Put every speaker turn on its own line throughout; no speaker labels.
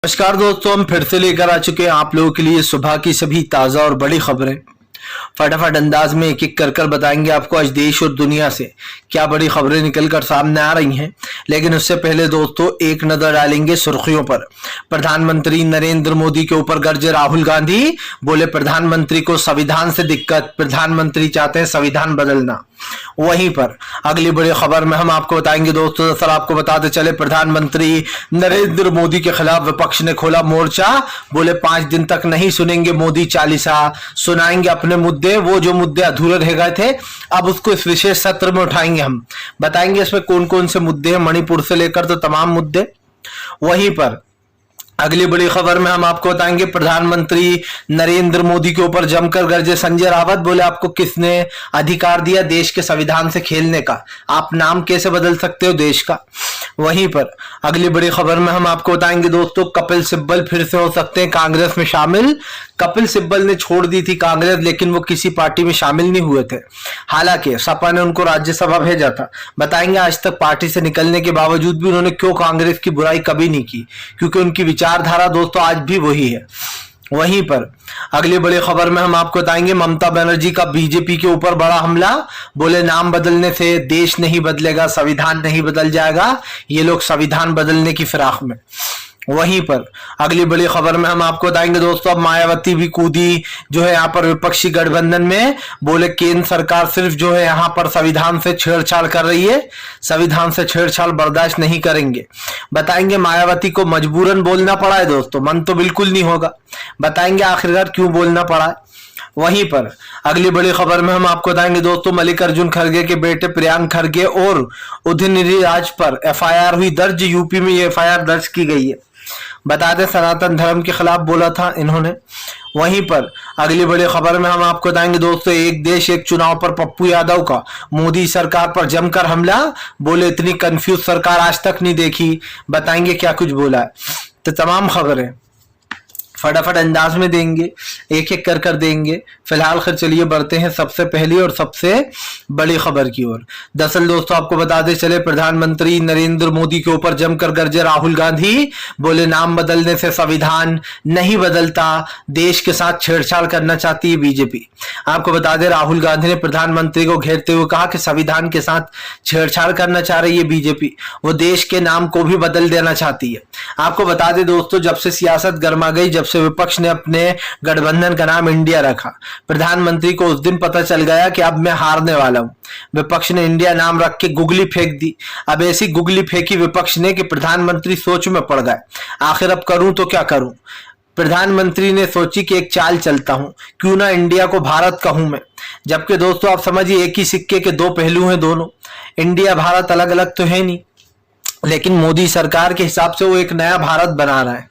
नमस्कार दोस्तों, हम फिर से लेकर आ चुके हैं आप लोगों के लिए सुबह की सभी ताज़ा और बड़ी खबरें। फटाफट अंदाज में एक एक कर बताएंगे आपको आज देश और दुनिया से क्या बड़ी खबरें निकल कर सामने आ रही हैं। लेकिन उससे पहले दोस्तों एक नजर डालेंगे सुर्खियों पर। प्रधानमंत्री नरेंद्र मोदी के ऊपर गरजे राहुल गांधी, बोले प्रधानमंत्री को संविधान से दिक्कत, प्रधानमंत्री चाहते हैं संविधान बदलना। वहीं पर अगली बड़ी खबर में हम आपको बताएंगे दोस्तों, दरअसल आपको बताते चले प्रधानमंत्री नरेंद्र मोदी के खिलाफ विपक्ष ने खोला मोर्चा। बोले 5 दिन तक नहीं सुनेंगे मोदी चालीसा, सुनाएंगे अपने मुद्दे, वो जो मुद्दे अधूरे रह गए थे अब उसको इस विशेष सत्र में उठाएंगे। हम बताएंगे इसमें कौन कौन से मुद्दे हैं, मणिपुर से लेकर तो तमाम मुद्दे। वहीं पर अगली बड़ी खबर में हम आपको बताएंगे प्रधानमंत्री नरेंद्र मोदी के ऊपर जमकर गरजे संजय रावत, बोले आपको किसने अधिकार दिया देश के संविधान से खेलने का, आप नाम कैसे बदल सकते हो देश का। वहीं पर अगली बड़ी खबर में हम आपको बताएंगे दोस्तों कपिल सिब्बल फिर से हो सकते हैं कांग्रेस में शामिल। कपिल सिब्बल ने छोड़ दी थी कांग्रेस, लेकिन वो किसी पार्टी में शामिल नहीं हुए थे। हालांकि सपा ने उनको राज्यसभा भेजा था। बताएंगे आज तक पार्टी से निकलने के बावजूद भी उन्होंने क्यों कांग्रेस की बुराई कभी नहीं की, क्योंकि उनकी विचारधारा दोस्तों आज भी वही है। वहीं पर अगली बड़ी खबर में हम आपको बताएंगे ममता बनर्जी का बीजेपी के ऊपर बड़ा हमला, बोले नाम बदलने से देश नहीं बदलेगा, संविधान नहीं बदल जाएगा, ये लोग संविधान बदलने की फिराक में। वहीं पर अगली बड़ी खबर में हम आपको बताएंगे दोस्तों अब मायावती भी कूदी जो है यहाँ पर विपक्षी गठबंधन में, बोले केंद्र सरकार सिर्फ जो है यहाँ पर संविधान से छेड़छाड़ कर रही है, संविधान से छेड़छाड़ बर्दाश्त नहीं करेंगे। बताएंगे मायावती को मजबूरन बोलना पड़ा है दोस्तों, मन तो बिल्कुल नहीं होगा, बताएंगे आखिरकार क्यों बोलना पड़ा है। वहीं पर अगली बड़ी खबर में हम आपको बताएंगे दोस्तों मल्लिकार्जुन खड़गे के बेटे प्रियांक खड़गे और उदयनिधि राज पर एफआईआर हुई दर्ज, यूपी में ये एफआईआर दर्ज की गई है। बता दें सनातन धर्म के खिलाफ बोला था इन्होंने। वहीं पर अगली बड़ी खबर में हम आपको बताएंगे दोस्तों एक देश एक चुनाव पर पप्पू यादव का मोदी सरकार पर जमकर हमला, बोले इतनी कंफ्यूज सरकार आज तक नहीं देखी। बताएंगे क्या कुछ बोला है। तो तमाम खबरें फटाफट अंदाज में देंगे, एक एक कर देंगे। फिलहाल खैर चलिए बढ़ते हैं सबसे पहली और सबसे बड़ी खबर की ओर। दरअसल दोस्तों आपको बताते चले प्रधानमंत्री नरेंद्र मोदी के ऊपर जमकर गरजे राहुल गांधी, बोले नाम बदलने से संविधान नहीं बदलता, देश के साथ छेड़छाड़ करना चाहती है बीजेपी। आपको बता दें राहुल गांधी ने प्रधानमंत्री को घेरते हुए कहा कि संविधान के साथ छेड़छाड़ करना चाह रही है बीजेपी, वो देश के नाम को भी बदल देना चाहती है। आपको बता दें दोस्तों जब से सियासत गर्मा गई, जब से विपक्ष ने अपने गठबंधन का नाम इंडिया रखा, प्रधानमंत्री को उस दिन पता चल गया कि अब मैं हारने वाला हूं। विपक्ष ने इंडिया नाम रख के गुगली फेंक दी। अब ऐसी गुगली फेंकी विपक्ष ने कि प्रधानमंत्री सोच में पड़ गए, आखिर अब करूं तो क्या करूं। प्रधानमंत्री ने सोची कि एक चाल चलता हूं, क्यों ना इंडिया को भारत कहूं मैं। जबकि दोस्तों आप समझिए एक ही सिक्के के दो पहलू हैं दोनों, इंडिया भारत अलग अलग तो है नहीं, लेकिन मोदी सरकार के हिसाब से वो एक नया भारत बना रहा है।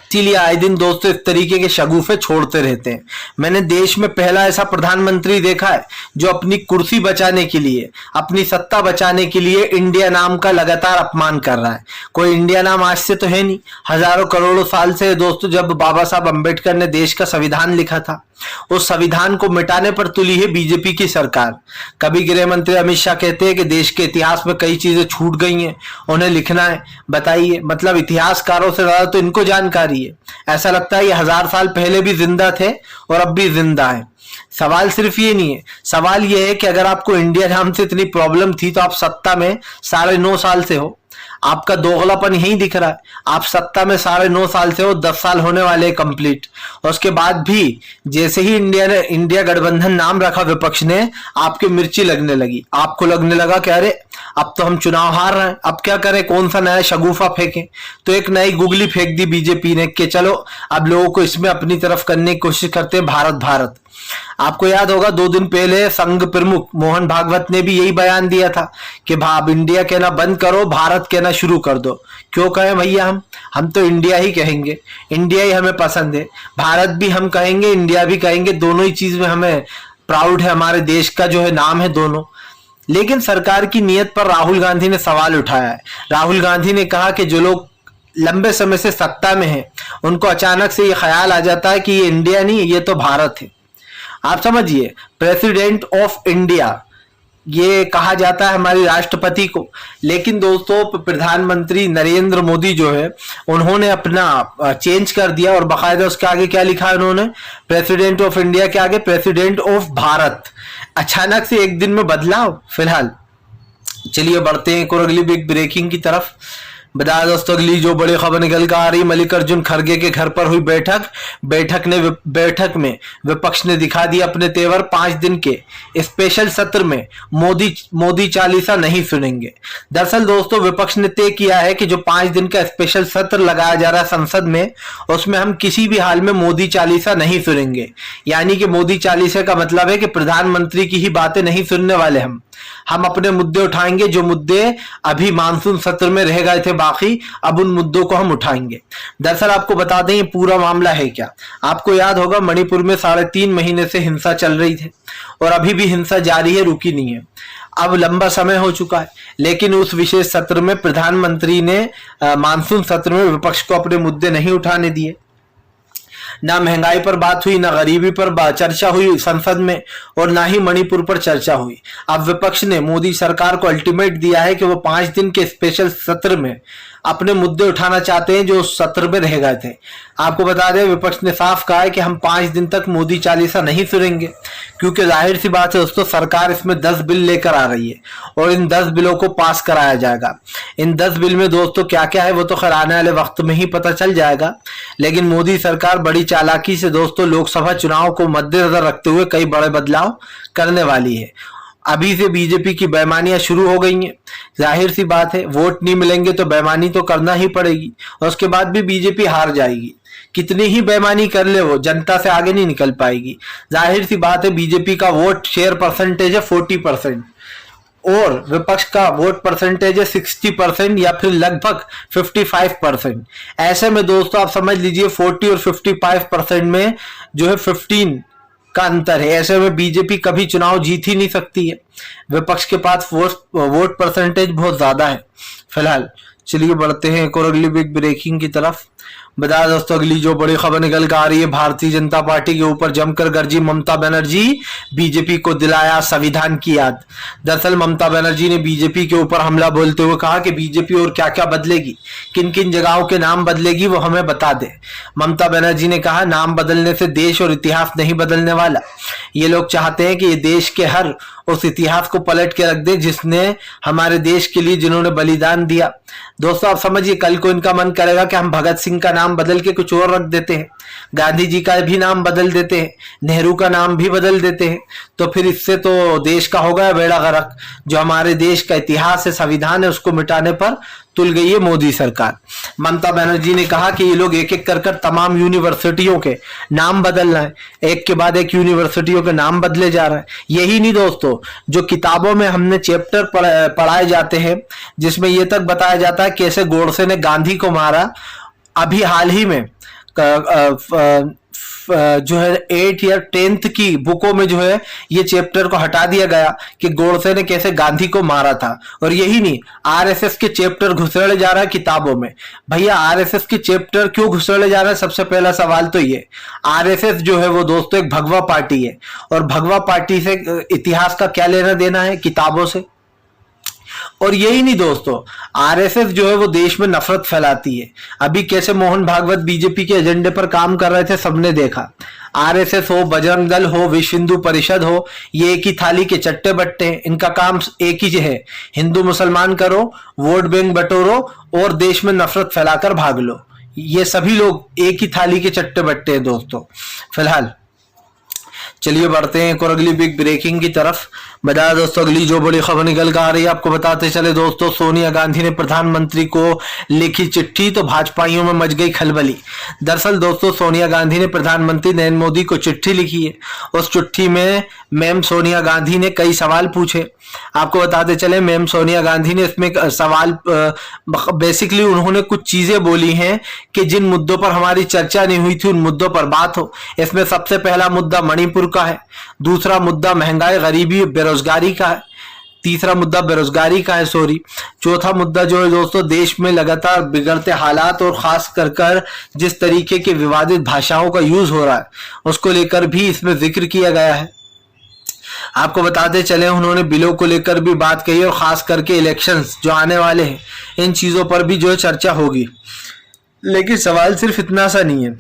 इसीलिए आए दिन दोस्तों इस तरीके के शगुफे छोड़ते रहते हैं। मैंने देश में पहला ऐसा प्रधानमंत्री देखा है जो अपनी कुर्सी बचाने के लिए, अपनी सत्ता बचाने के लिए इंडिया नाम का लगातार अपमान कर रहा है। कोई इंडिया नाम आज से तो है नहीं, हजारों करोड़ों साल से दोस्तों। जब बाबा साहब अम्बेडकर ने देश का संविधान लिखा था, उस संविधान को मिटाने पर तुली है बीजेपी की सरकार। कभी गृह मंत्री अमित शाह कहते हैं कि देश के इतिहास में कई चीजें छूट गई हैं, उन्हें लिखना है। बताइए, मतलब इतिहासकारों से ज्यादा तो इनको जानकारी है। ऐसा लगता है ये 1000 साल पहले भी जिंदा थे और अब भी जिंदा है। सवाल सिर्फ ये नहीं है, सवाल ये है कि अगर आपको इंडिया नाम से इतनी प्रॉब्लम थी तो आप सत्ता में 9.5 साल से हो, आपका दोगलापन यही दिख रहा है। आप सत्ता में 9.5 साल से हो, 10 साल होने वाले कंप्लीट, और उसके बाद भी जैसे ही इंडिया गठबंधन नाम रखा विपक्ष ने, आपके मिर्ची लगने लगी। आपको लगने लगा कि अरे अब तो हम चुनाव हार रहे हैं, अब क्या करें, कौन सा नया शगुफा फेंकें। तो एक नई गुगली फेंक दी बीजेपी ने कि चलो अब लोगों को इसमें अपनी तरफ करने की कोशिश करते हैं, भारत भारत। आपको याद होगा 2 दिन पहले संघ प्रमुख मोहन भागवत ने भी यही बयान दिया था कि भाव इंडिया कहना बंद करो, भारत कहना शुरू कर दो। क्यों कहें भैया, हम तो इंडिया ही कहेंगे, इंडिया ही हमें पसंद है। भारत भी हम कहेंगे, इंडिया भी कहेंगे, दोनों ही चीज में हमें प्राउड है, हमारे देश का जो है नाम है दोनों। लेकिन सरकार की नीयत पर राहुल गांधी ने सवाल उठाया है। राहुल गांधी ने कहा कि जो लोग लंबे समय से सत्ता में हैं, उनको अचानक से ये ख्याल आ जाता है कि ये इंडिया नहीं, ये तो भारत है। आप समझिए, प्रेसिडेंट ऑफ इंडिया ये कहा जाता है हमारी राष्ट्रपति को। लेकिन दोस्तों प्रधानमंत्री नरेंद्र मोदी जो है उन्होंने अपना चेंज कर दिया और बाकायदा उसके आगे क्या लिखा है उन्होंने, प्रेसिडेंट ऑफ इंडिया के आगे प्रेसिडेंट ऑफ भारत। अचानक से एक दिन में बदलाव। फिलहाल चलिए बढ़ते हैं एक और अगली बिग ब्रेकिंग की तरफ। बता दोस्तों अगली जो बड़ी खबर निकल कर आ रही, मल्लिकार्जुन खड़गे के घर पर हुई बैठक में विपक्ष ने दिखा दिया अपने तेवर। 5 दिन के स्पेशल सत्र में मोदी चालीसा नहीं सुनेंगे। दरअसल दोस्तों विपक्ष ने तय किया है कि जो 5 दिन का स्पेशल सत्र लगाया जा रहा है संसद में, उसमें हम किसी भी हाल में मोदी चालीसा नहीं सुनेंगे। यानी कि मोदी चालीसा का मतलब है कि प्रधानमंत्री की ही बातें नहीं सुनने वाले हम अपने मुद्दे उठाएंगे, जो मुद्दे अभी मानसून सत्र में रह गए थे बाकी, अब उन मुद्दों को हम उठाएंगे। दरअसल आपको बता दें ये पूरा मामला है क्या। आपको याद होगा मणिपुर में 3.5 महीने से हिंसा चल रही थी और अभी भी हिंसा जारी है, रुकी नहीं है। अब लंबा समय हो चुका है, लेकिन उस विशेष सत्र में प्रधानमंत्री ने मानसून सत्र में विपक्ष को अपने मुद्दे नहीं उठाने दिए। ना महंगाई पर बात हुई, ना गरीबी पर चर्चा हुई संसद में, और ना ही मणिपुर पर चर्चा हुई। अब विपक्ष ने मोदी सरकार को अल्टीमेट दिया है कि वो 5 दिन के स्पेशल सत्र में अपने मुद्दे उठाना चाहते हैं जो सत्र में रह गए थे। आपको बता दें विपक्ष ने साफ कहा है कि हम 5 दिन तक मोदी चालीसा नहीं सुनेंगे, क्योंकि जाहिर सी बात है दोस्तों सरकार इसमें 10 बिल लेकर आ रही है और इन 10 बिलों को पास कराया जाएगा। इन 10 बिल में दोस्तों क्या क्या है वो तो खैर आने वाले वक्त में ही पता चल जाएगा। लेकिन मोदी सरकार बड़ी चालाकी से दोस्तों लोकसभा चुनाव को मद्देनजर रखते हुए कई बड़े बदलाव करने वाली है। अभी से बीजेपी की बेईमानियां शुरू हो गई हैं। जाहिर सी बात है वोट नहीं मिलेंगे तो बेईमानी तो करना ही पड़ेगी और उसके बाद भी बीजेपी हार जाएगी। कितनी ही बेईमानी कर ले वो जनता से आगे नहीं निकल पाएगी। जाहिर सी बात है बीजेपी का वोट शेयर परसेंटेज है 40% और विपक्ष का वोट परसेंटेज है 60% या फिर लगभग 55%। ऐसे में दोस्तों आप समझ लीजिए 40 और 55% में जो है 15 का अंतर है। ऐसे में बीजेपी कभी चुनाव जीत ही नहीं सकती है। विपक्ष के पास वोट परसेंटेज बहुत ज्यादा है। फिलहाल चलिए बढ़ते हैं एक और अगली बिग ब्रेकिंग की तरफ। बता दोस्तों अगली जो बड़ी खबर निकल कर आ रही है, भारतीय जनता पार्टी के ऊपर जमकर गरजी ममता बनर्जी, बीजेपी को दिलाया संविधान की याद। दरअसल ममता बनर्जी ने बीजेपी के ऊपर हमला बोलते हुए कहा कि बीजेपी और क्या क्या बदलेगी, किन किन जगहों के नाम बदलेगी वो हमें बता दे। ममता बनर्जी ने कहा नाम बदलने से देश और इतिहास नहीं बदलने वाला। ये लोग चाहते हैं कि ये देश के हर उस इतिहास को पलट के रख दे जिसने हमारे देश के लिए जिन्होंने बलिदान दिया। दोस्तों आप समझिए कल को इनका मन करेगा कि हम भगत सिंह का नाम बदल के कुछ और रख देते हैं, गांधी जी का भी नाम बदल देते हैं, नेहरू का नाम भी बदल देते हैं, तो फिर इससे तो देश का हो गया बेड़ा गर्क। जो हमारे देश का इतिहास है, संविधान है, उसको मिटाने पर तुल गई है मोदी सरकार। ममता बनर्जी ने कहा कि ये लोग एक एक कर तमाम यूनिवर्सिटियों के नाम बदल रहे हैं, एक के बाद एक यूनिवर्सिटियों के नाम बदले जा रहे हैं। यही नहीं दोस्तों, जो किताबों में हमने चैप्टर पढ़ाए जाते हैं जिसमें ये तक बताया जाता है कैसे गोडसे ने गांधी को मारा, अभी हाल ही में जो है 8 या 10th की बुकों में जो है ये चैप्टर को हटा दिया गया कि गोडसे ने कैसे गांधी को मारा था। और यही नहीं, आरएसएस के चैप्टर घुसेड़े जा रहा है किताबों में। भैया आरएसएस के चैप्टर क्यों घुसेड़े जा रहा है? सबसे पहला सवाल तो ये, आरएसएस जो है वो दोस्तों एक भगवा पार्टी है और भगवा पार्टी से इतिहास का क्या लेना देना है किताबों से। और यही नहीं दोस्तों, आरएसएस जो है वो देश में नफरत फैलाती है। अभी कैसे मोहन भागवत बीजेपी के एजेंडे पर काम कर रहे थे सबने देखा। आरएसएस हो, बजरंग दल हो, विश्व हिंदू परिषद हो, ये एक ही थाली के चट्टे बट्टे हैं। इनका काम एक ही है, हिंदू मुसलमान करो, वोट बैंक बटोरो और देश में नफरत फैलाकर भाग लो। ये सभी लोग एक ही थाली के चट्टे बट्टे हैं दोस्तों। फिलहाल चलिए बढ़ते हैं एक और अगली बिग ब्रेकिंग की तरफ। बता दोस्तों अगली जो बड़ी खबर निकल कर आ रही है, आपको बताते चले दोस्तों, सोनिया गांधी ने प्रधानमंत्री को लिखी चिट्ठी तो भाजपाइयों में मच गई खलबली। दरअसल दोस्तों सोनिया गांधी ने प्रधानमंत्री नरेंद्र मोदी को चिट्ठी लिखी है। उस चिट्ठी में मैम सोनिया गांधी ने कई सवाल पूछे। आपको बताते चले मैम सोनिया गांधी ने इसमें सवाल बेसिकली उन्होंने कुछ चीजें बोली हैं कि जिन मुद्दों पर हमारी चर्चा नहीं हुई थी उन मुद्दों पर बात हो। इसमें सबसे पहला मुद्दा मणिपुर का है, दूसरा मुद्दा महंगाई, गरीबी, बेरोजगारी का है, तीसरा मुद्दा बेरोजगारी का है चौथा मुद्दा जो है दोस्तों देश में लगातार बिगड़ते हालात और खास कर जिस तरीके के विवादित भाषाओं का यूज हो रहा है उसको लेकर भी इसमें जिक्र किया गया है। आपको बताते चले उन्होंने बिलों को लेकर भी बात कही और खास करके इलेक्शंस जो आने वाले हैं इन चीजों पर भी जो है चर्चा होगी। लेकिन सवाल सिर्फ इतना सा नहीं है,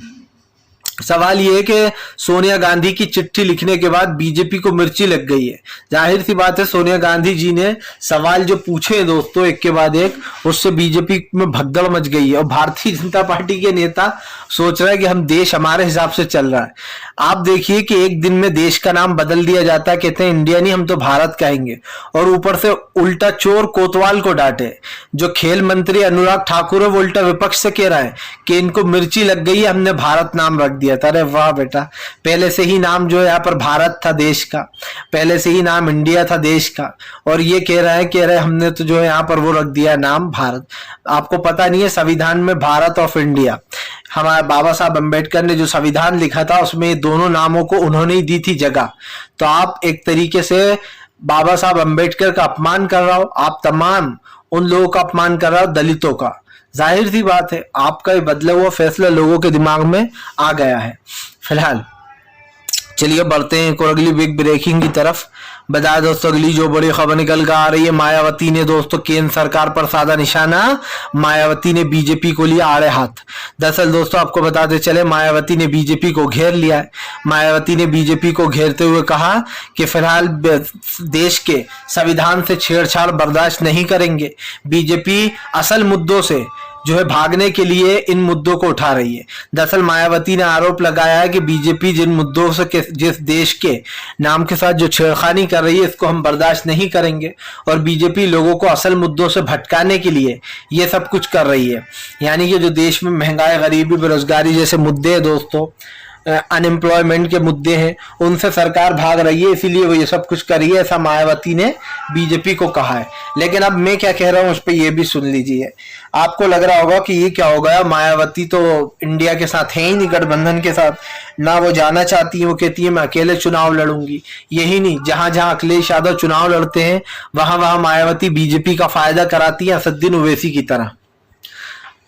सवाल ये है कि सोनिया गांधी की चिट्ठी लिखने के बाद बीजेपी को मिर्ची लग गई है। जाहिर सी बात है सोनिया गांधी जी ने सवाल जो पूछे हैं दोस्तों एक के बाद एक, उससे बीजेपी में भगदड़ मच गई है और भारतीय जनता पार्टी के नेता सोच रहा है कि हम देश हमारे हिसाब से चल रहा है। आप देखिए कि एक दिन में देश का नाम बदल दिया जाता है, कहते हैं इंडिया नहीं हम तो भारत कहेंगे, और ऊपर से उल्टा चोर कोतवाल को डांटे। जो खेल मंत्री अनुराग ठाकुर है वो उल्टा विपक्ष से कह रहा है कि इनको मिर्ची लग गई है, हमने भारत नाम रख दिया था। अरे वाह बेटा, पहले से ही नाम जो है यहाँ पर भारत था देश का, पहले से ही नाम इंडिया था देश का, और ये कह रहा है कि अरे हमने तो जो है यहाँ पर वो रख दिया नाम भारत। आपको पता नहीं है संविधान में भारत ऑफ इंडिया, हमारे बाबा साहब अम्बेडकर ने जो संविधान लिखा था उसमें दोनों नामों को उन्होंने ही दी थी जगह। तो आप एक तरीके से बाबा साहब अम्बेडकर का अपमान कर रहा हो, आप तमाम उन लोगों का अपमान कर रहा हो, दलितों का। जाहिर सी बात है आपका ये बदला हुआ फैसला लोगों के दिमाग में आ गया है। फिलहाल चलिए बढ़ते हैं एक और अगली बिग ब्रेकिंग की तरफ। बता दोस्तों अगली जो बड़ी खबर निकल कर आ रही है, मायावती ने दोस्तों केंद्र सरकार पर साधा निशाना, मायावती ने बीजेपी को लिया आड़े हाथ। दरअसल दोस्तों आपको बताते चले मायावती ने बीजेपी को घेर लिया है। मायावती ने बीजेपी को घेरते हुए कहा कि फिलहाल देश के संविधान से छेड़छाड़ बर्दाश्त नहीं करेंगे। बीजेपी असल मुद्दों से जो है भागने के लिए इन मुद्दों को उठा रही है। दरअसल मायावती ने आरोप लगाया है कि बीजेपी जिन मुद्दों से जिस देश के नाम के साथ जो छेड़खानी कर रही है इसको हम बर्दाश्त नहीं करेंगे, और बीजेपी लोगों को असल मुद्दों से भटकाने के लिए ये सब कुछ कर रही है। यानी कि जो देश में महंगाई, गरीबी, बेरोजगारी जैसे मुद्दे हैं दोस्तों, अनएम्प्लॉयमेंट के मुद्दे हैं, उनसे सरकार भाग रही है, इसीलिए वो ये सब कुछ कर रही है, ऐसा मायावती ने बीजेपी को कहा है। लेकिन अब मैं क्या कह रहा हूं उस पर ये भी सुन लीजिए। आपको लग रहा होगा कि ये क्या हो गया, मायावती तो इंडिया के साथ है ही नहीं, गठबंधन के साथ ना वो जाना चाहती है, वो कहती है मैं अकेले चुनाव लड़ूंगी। यही नहीं, जहां जहां अखिलेश यादव चुनाव लड़ते हैं वहां वहां मायावती बीजेपी का फायदा कराती है, असदुद्दीन ओवैसी की तरह।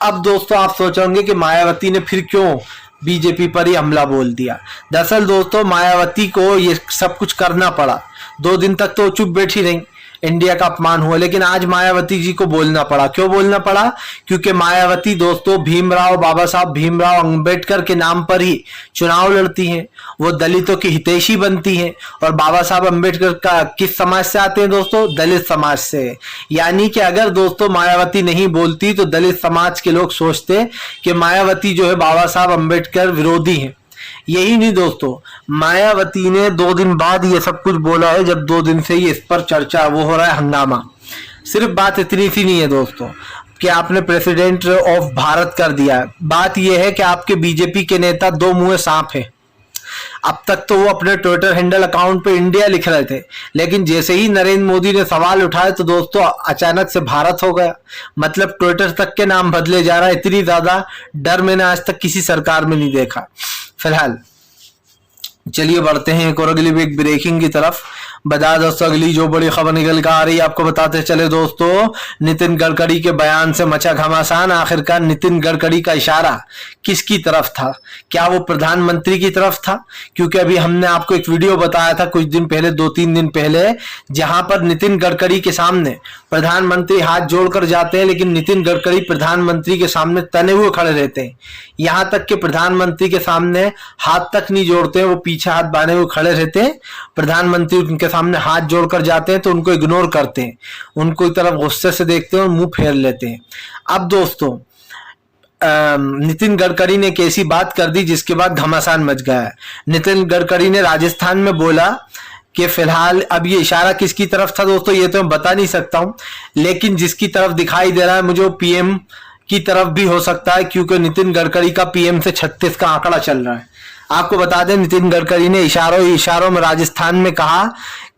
अब दोस्तों आप सोचोगे कि मायावती ने फिर क्यों बीजेपी पर ही हमला बोल दिया। दरअसल दोस्तों मायावती को ये सब कुछ करना पड़ा, 2 दिन तक तो चुप बैठी रही, इंडिया का अपमान हुआ, लेकिन आज मायावती जी को बोलना पड़ा। क्यों बोलना पड़ा? क्योंकि मायावती दोस्तों भीमराव, बाबा साहब भीमराव अंबेडकर के नाम पर ही चुनाव लड़ती हैं, वो दलितों की हितैषी बनती हैं। और बाबा साहब अंबेडकर का किस समाज से आते हैं दोस्तों? दलित समाज से। यानी कि अगर दोस्तों मायावती नहीं बोलती तो दलित समाज के लोग सोचते कि मायावती जो है बाबा साहब अंबेडकर विरोधी हैं। यही नहीं दोस्तों, मायावती ने 2 दिन बाद ये सब कुछ बोला है, जब 2 दिन से ही इस पर चर्चा वो हो रहा है, हंगामा। सिर्फ बात इतनी सी नहीं है दोस्तों कि आपने प्रेसिडेंट ऑफ भारत कर दिया है, बात यह है कि आपके बीजेपी के नेता 2 मुंह सांप है। अब तक तो वो अपने ट्विटर हैंडल अकाउंट पे इंडिया लिख रहे थे, लेकिन जैसे ही नरेंद्र मोदी ने सवाल उठाए तो दोस्तों अचानक से भारत हो गया। मतलब ट्विटर तक के नाम बदले जा रहा है। इतनी ज्यादा डर मैंने आज तक किसी सरकार में नहीं देखा। फिलहाल चलिए बढ़ते हैं एक और अगली बिग ब्रेकिंग की तरफ। बता दोस्तों अगली जो बड़ी खबर निकल कर आ रही है, आपको बताते चले दोस्तों, नितिन गडकरी के बयान से मचा घमासान। आखिरकार नितिन गडकरी का इशारा किसकी तरफ था? क्या वो प्रधानमंत्री की तरफ था? क्योंकि अभी हमने आपको एक वीडियो बताया था कुछ दिन पहले, 2-3 दिन पहले, जहां पर नितिन गडकरी के सामने प्रधानमंत्री हाथ जोड़कर जाते हैं, लेकिन नितिन गडकरी प्रधानमंत्री के सामने तने हुए खड़े रहते हैं। यहां तक कि प्रधानमंत्री के सामने हाथ तक नहीं जोड़ते, वो पीछे हाथ बांधे हुए खड़े रहते हैं। प्रधानमंत्री उनके सामने हाथ जोड़कर जाते हैं तो उनको इग्नोर करते हैं, उनको एक तरफ गुस्से से देखते हैं और मुंह फेर लेते हैं। अब दोस्तों नितिन गडकरी ने एक ऐसी बात कर दी जिसके बाद घमासान मच गया है। नितिन गडकरी ने राजस्थान में बोला कि फिलहाल अब ये इशारा किसकी तरफ था दोस्तों ये तो मैं बता नहीं सकता हूं, लेकिन जिसकी तरफ दिखाई दे रहा है मुझे वो पीएम की तरफ भी हो सकता है, क्योंकि नितिन गडकरी का पीएम से 36 का आंकड़ा चल रहा है। आपको बता दें नितिन गडकरी ने इशारों में राजस्थान में कहा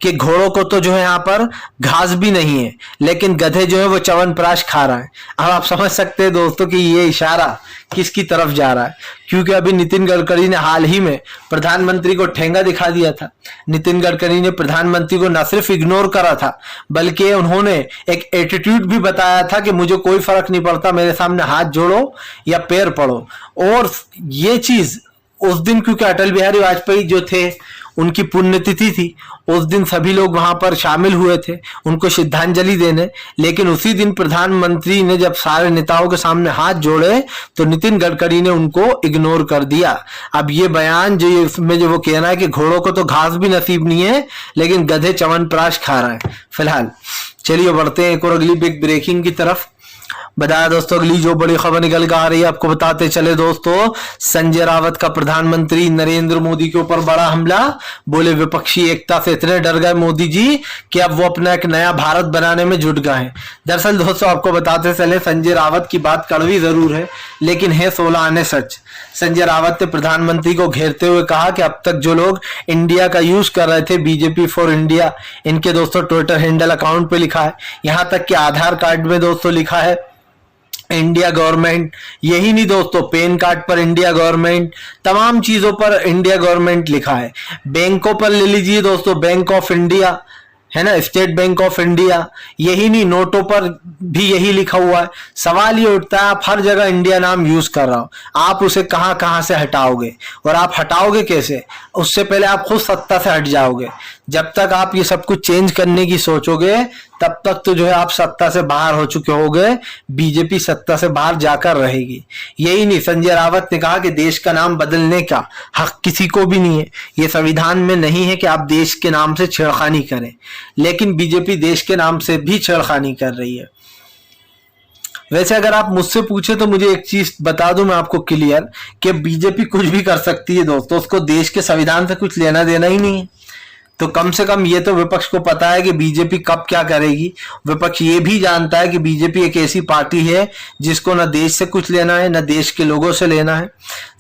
कि घोड़ों को तो जो है यहाँ पर घास भी नहीं है, लेकिन गधे जो है वो च्यवनप्राश खा रहा है। अब आप समझ सकते हैं दोस्तों कि ये इशारा किसकी तरफ जा रहा है, क्योंकि अभी नितिन गडकरी ने हाल ही में प्रधानमंत्री को ठेंगा दिखा दिया था। नितिन गडकरी ने प्रधानमंत्री को न सिर्फ इग्नोर करा था, बल्कि उन्होंने एक एटीट्यूड भी बताया था कि मुझे कोई फर्क नहीं पड़ता, मेरे सामने हाथ जोड़ो या पैर पड़ो। और ये चीज उस दिन क्योंकि अटल बिहारी वाजपेयी जो थे उनकी पुण्यतिथि थी। उस दिन सभी लोग वहां पर शामिल हुए थे उनको श्रद्धांजलि देने, लेकिन उसी दिन प्रधानमंत्री ने जब सारे नेताओं के सामने हाथ जोड़े तो नितिन गडकरी ने उनको इग्नोर कर दिया। अब ये बयान जो इसमें जो वो कहना है कि घोड़ों को तो घास भी नसीब नहीं है लेकिन गधे च्यवनप्राश खा रहे हैं। फिलहाल चलिए बढ़ते हैं एक और अगली बिग ब्रेकिंग की तरफ। बताया दोस्तों अगली जो बड़ी खबर निकल कर आ रही है आपको बताते चले दोस्तों, संजय रावत का प्रधानमंत्री नरेंद्र मोदी के ऊपर बड़ा हमला। बोले विपक्षी एकता से इतने डर गए मोदी जी कि अब वो अपना एक नया भारत बनाने में जुट गए हैं। दरअसल दोस्तों आपको बताते चले संजय रावत की बात कड़वी जरूर है लेकिन है 16 आने सच। संजय रावत ने प्रधानमंत्री को घेरते हुए कहा कि अब तक जो लोग इंडिया का यूज कर रहे थे बीजेपी फॉर इंडिया, इनके दोस्तों ट्विटर हैंडल अकाउंट पे लिखा है, यहां तक कि आधार कार्ड में दोस्तों लिखा है इंडिया गवर्नमेंट। यही नहीं दोस्तों, पैन कार्ड पर इंडिया गवर्नमेंट, तमाम चीजों पर इंडिया गवर्नमेंट लिखा है। बैंकों पर ले लीजिए दोस्तों, बैंक ऑफ इंडिया है ना, स्टेट बैंक ऑफ इंडिया। यही नहीं, नोटों पर भी यही लिखा हुआ है। सवाल ये उठता है आप हर जगह इंडिया नाम यूज कर रहा हो, आप उसे कहां कहां से हटाओगे और आप हटाओगे कैसे? उससे पहले आप खुद सत्ता से हट जाओगे। जब तक आप ये सब कुछ चेंज करने की सोचोगे तब तक तो जो है आप सत्ता से बाहर हो चुके होगे, बीजेपी सत्ता से बाहर जाकर रहेगी। यही नहीं, संजय रावत ने कहा कि देश का नाम बदलने का हक किसी को भी नहीं है, ये संविधान में नहीं है कि आप देश के नाम से छेड़खानी करें, लेकिन बीजेपी देश के नाम से भी छेड़खानी कर रही है। वैसे अगर आप मुझसे पूछे तो मुझे एक चीज बता दूं मैं आपको क्लियर कि बीजेपी कुछ भी कर सकती है दोस्तों, उसको देश के संविधान से कुछ लेना देना ही नहीं है। तो कम से कम ये तो विपक्ष को पता है कि बीजेपी कब क्या करेगी। विपक्ष ये भी जानता है कि बीजेपी एक ऐसी पार्टी है जिसको न देश से कुछ लेना है न देश के लोगों से लेना है,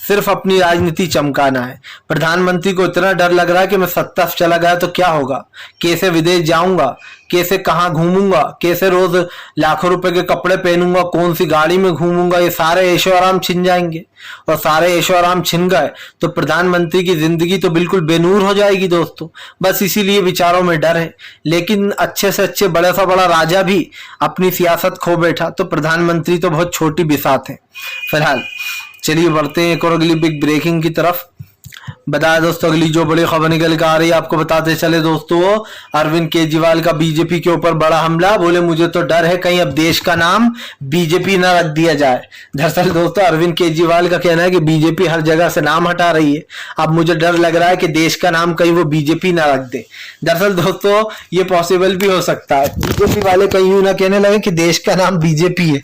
सिर्फ अपनी राजनीति चमकाना है। प्रधानमंत्री को इतना डर लग रहा है कि मैं सत्ता से चला गया तो क्या होगा, कैसे विदेश जाऊंगा, कैसे कहाँ घूमूंगा, कैसे रोज लाखों रुपए के कपड़े पहनूंगा, कौन सी गाड़ी में घूमूंगा, ये सारे ऐशो आराम छिन जाएंगे। और सारे ऐशो आराम छिन गए तो प्रधानमंत्री की जिंदगी तो बिल्कुल बेनूर हो जाएगी दोस्तों। बस इसीलिए विचारों में डर है। लेकिन अच्छे से अच्छे बड़े सा बड़ा राजा भी अपनी सियासत खो बैठा तो प्रधानमंत्री तो बहुत छोटी बिसात है। फिलहाल चलिए बढ़ते हैं एक और अगली बिग ब्रेकिंग की तरफ। बताया दोस्तों अगली जो बड़ी खबर निकल कर आ रही है आपको बताते चले दोस्तों, अरविंद केजरीवाल का बीजेपी के ऊपर बड़ा हमला। बोले मुझे तो डर है कहीं अब देश का नाम बीजेपी ना रख दिया जाए। दरअसल दोस्तों अरविंद केजरीवाल का कहना है कि बीजेपी हर जगह से नाम हटा रही है, अब मुझे डर लग रहा है कि देश का नाम कहीं वो बीजेपी ना रख दे। दरअसल दोस्तों ये पॉसिबल भी हो सकता है, बीजेपी वाले कहीं यूं ना कहने लगे कि देश का नाम बीजेपी है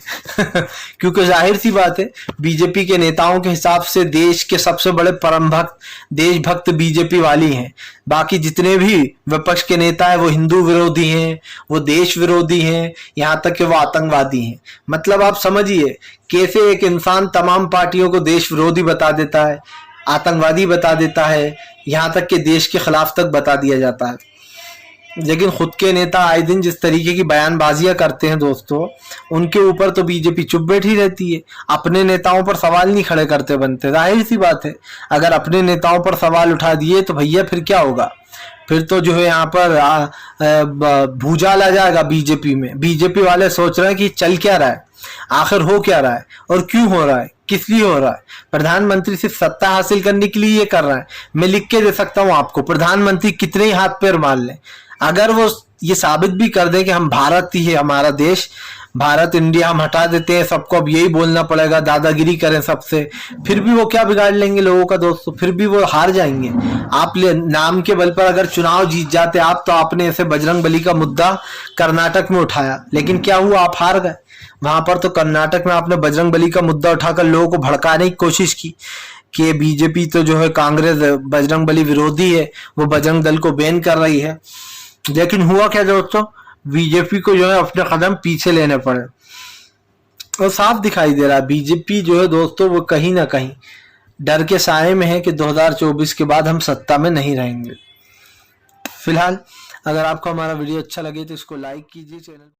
क्योंकि जाहिर सी बात है बीजेपी के नेताओं के हिसाब से देश के सबसे बड़े परम भक्त देशभक्त बीजेपी वाली हैं। बाकी जितने भी विपक्ष के नेता हैं वो हिंदू विरोधी हैं, वो देश विरोधी हैं, यहां तक कि वो आतंकवादी हैं। मतलब आप समझिए कैसे एक इंसान तमाम पार्टियों को देश विरोधी बता देता है, आतंकवादी बता देता है, यहां तक कि देश के खिलाफ तक बता दिया जाता है। लेकिन खुद के नेता आए दिन जिस तरीके की बयानबाजियां करते हैं दोस्तों, उनके ऊपर तो बीजेपी चुप बैठी रहती है, अपने नेताओं पर सवाल नहीं खड़े करते बनते। जाहिर सी बात है अगर अपने नेताओं पर सवाल उठा दिए तो भैया फिर क्या होगा, फिर तो जो है यहाँ पर भूचाल आ जाएगा बीजेपी में। बीजेपी वाले सोच रहे हैं कि चल क्या रहा है, आखिर हो क्या रहा है और क्यों हो रहा है, किस लिए हो रहा है। प्रधानमंत्री सिर्फ सत्ता हासिल करने के लिए ये कर रहा है। मैं लिख के दे सकता हूं आपको, प्रधानमंत्री कितने ही हाथ पैर मार लें, अगर वो ये साबित भी कर दे कि हम भारत ही है हमारा देश, भारत इंडिया हम हटा देते हैं, सबको अब यही बोलना पड़ेगा, दादागिरी करें सबसे, फिर भी वो क्या बिगाड़ लेंगे लोगों का दोस्तों, फिर भी वो हार जाएंगे। आप नाम के बल पर अगर चुनाव जीत जाते आप, तो आपने ऐसे बजरंग बली का मुद्दा कर्नाटक में उठाया, लेकिन क्या हुआ, आप हार गए। वहां पर तो कर्नाटक में आपने बजरंग बली का मुद्दा उठाकर लोगों को भड़काने की कोशिश की कि बीजेपी तो जो है कांग्रेस बजरंग बली विरोधी है, वो बजरंग दल को बैन कर रही है। लेकिन हुआ क्या दोस्तों, बीजेपी को जो है अपने कदम पीछे लेने पड़े और साफ दिखाई दे रहा है बीजेपी जो है दोस्तों वो कहीं ना कहीं डर के साए में है कि 2024 के बाद हम सत्ता में नहीं रहेंगे। फिलहाल अगर आपको हमारा वीडियो अच्छा लगे तो इसको लाइक कीजिए, चैनल